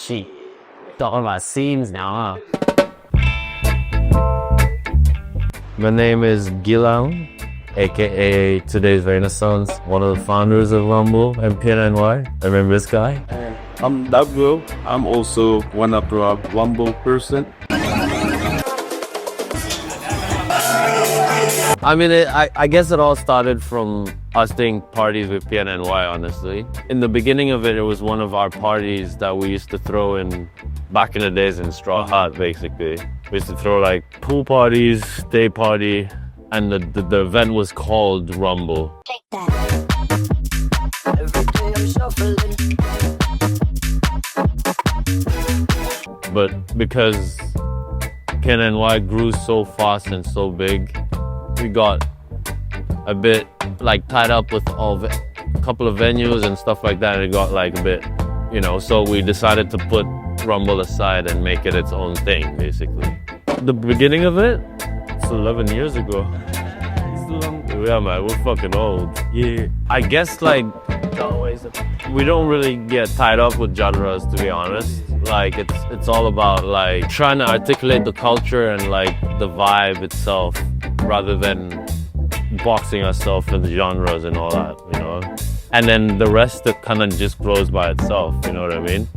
Shit. Talking about scenes now, huh? My name is Gilang, aka Today's Renaissance, one of the founders of Rumble and PNNY. I remember this guy. I'm W. I'm also one of the Rumble person. I mean, I guess it all started from us doing parties with PNNY, honestly. In the beginning of it, it was one of our parties that we used to throw in back in the days in Straw Hut, basically. We used to throw like pool parties, day party, and the event was called Rumble. But because PNNY grew so fast and so big, we got a bit like tied up with a couple of venues and stuff like that. It got like a bit, so we decided to put Rumble aside and make it its own thing, basically. The beginning of it, it's 11 years ago. Yeah, man, we're fucking old. Yeah. I guess like, we don't really get tied up with genres, to be honest. Like, it's all about like trying to articulate the culture and like the vibe itself, rather than boxing ourselves in the genres and all that, And then the rest, it kind of just grows by itself, you know what I mean?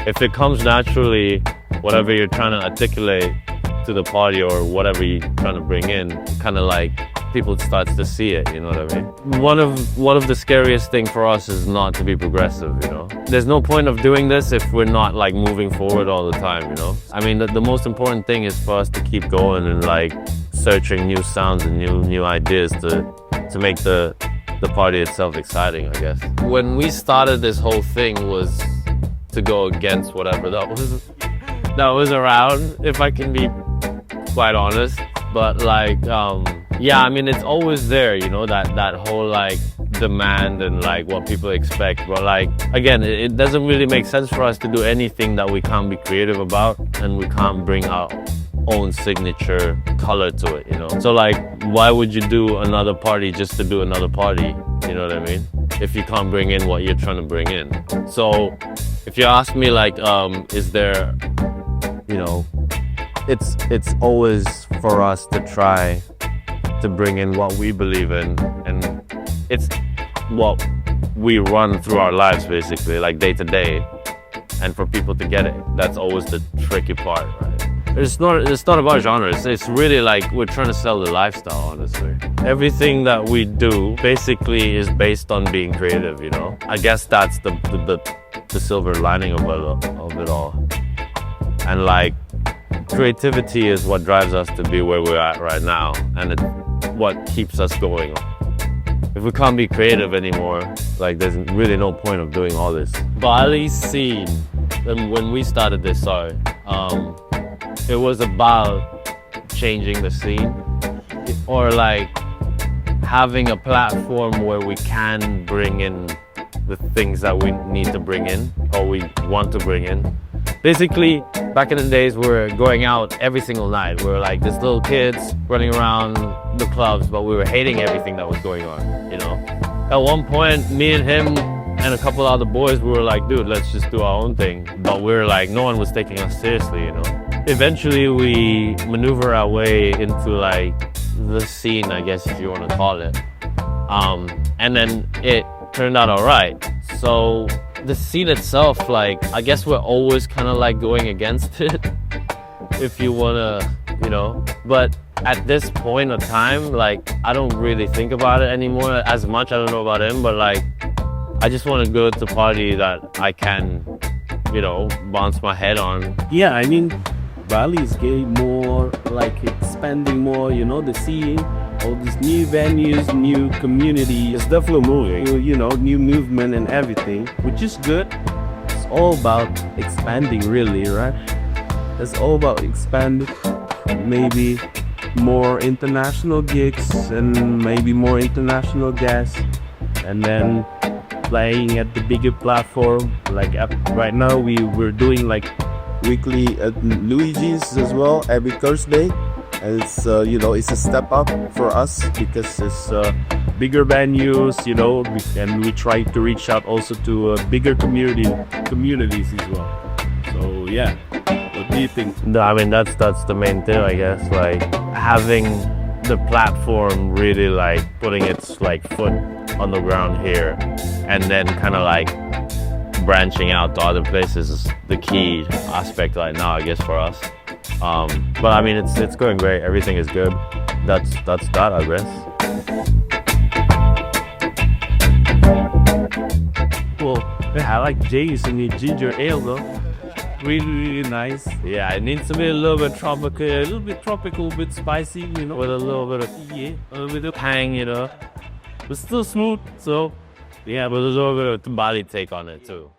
If it comes naturally, whatever you're trying to articulate to the party or whatever you're trying to bring in, kind of like people starts to see it, you know what I mean? One of the scariest thing for us is not to be progressive, There's no point of doing this if we're not like moving forward all the time, I mean, the most important thing is for us to keep going and like searching new sounds and new ideas to make the party itself exciting, I guess. When we started this whole thing was to go against whatever that was around, if I can be quite honest. But like, yeah, I mean, it's always there, that whole like demand and like what people expect. But like, again, it doesn't really make sense for us to do anything that we can't be creative about and we can't bring our own signature color to it, So like, why would you do another party just to do another party? You know what I mean? If you can't bring in what you're trying to bring in. So if you ask me like, is there, it's always for us to try to bring in what we believe in, and it's what we run through our lives, basically, like day to day, and for people to get it. That's always the tricky part, right? It's not about genres. It's really like we're trying to sell the lifestyle, honestly. Everything that we do basically is based on being creative, I guess that's the silver lining of it all. And like, creativity is what drives us to be where we're at right now, and it's what keeps us going. If we can't be creative anymore, like, there's really no point of doing all this. Bali scene, when we started this, it was about changing the scene, or like having a platform where we can bring in the things that we need to bring in or we want to bring in. Basically, back in the days, we were going out every single night. We were like these little kids running around the clubs, but we were hating everything that was going on, At one point, me and him and a couple other boys, we were like, dude, let's just do our own thing. But we were like, no one was taking us seriously, Eventually, we maneuver our way into like the scene, I guess, if you want to call it. And then it turned out all right. So the scene itself, like, I guess we're always kind of like going against it, if you want to, but at this point of time, like, I don't really think about it anymore as much. I don't know about him, but like, I just want to go to a party that I can, bounce my head on. Yeah, I mean, Bali is getting more, like, expanding more, the scene, all these new venues, new communities. It's definitely moving. New movement and everything, which is good. It's all about expanding, really, right? It's all about expanding. Maybe more international gigs and maybe more international guests. And then playing at the bigger platform. Like right now, we're doing like weekly at Luigi's as well every Thursday, and it's it's a step up for us because it's bigger venues, and we try to reach out also to bigger communities as well. So yeah, what do you think? No, I mean that's the main thing, I guess. Like having the platform, really like putting its like foot on the ground here, and then kind of like branching out to other places is the key aspect right now, I guess, for us. But I mean, it's going great. Everything is good. That's that, I guess. Well, yeah, I like Jameson and ginger ale though. Really nice. Yeah, it needs to be a little bit tropical, a bit spicy, you know, with a little bit of a little bit of tang, you know, but still smooth. So yeah, with a little bit of Bali take on it too.